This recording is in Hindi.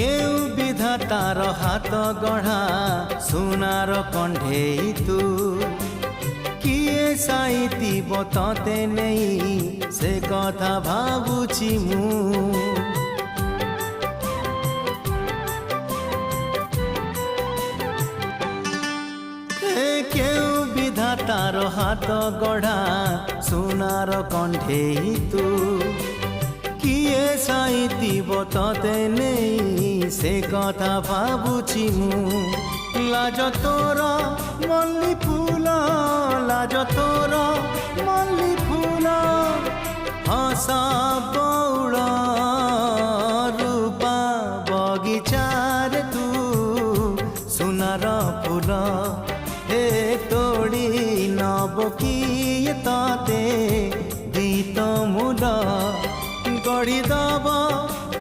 केउ विधातार हाथ गढ़ा सुनार कंढेई तू किए साइतिब तते नहीं से कथा भाबुछि मु केउ विधातार हाथ गढ़ा सुनार कंढेई तू किए साइतिब तते नहीं से कथा भाबुछि मु लाज तोर मल्ली फूल लाज तोर मल्ली फूल हस बौड़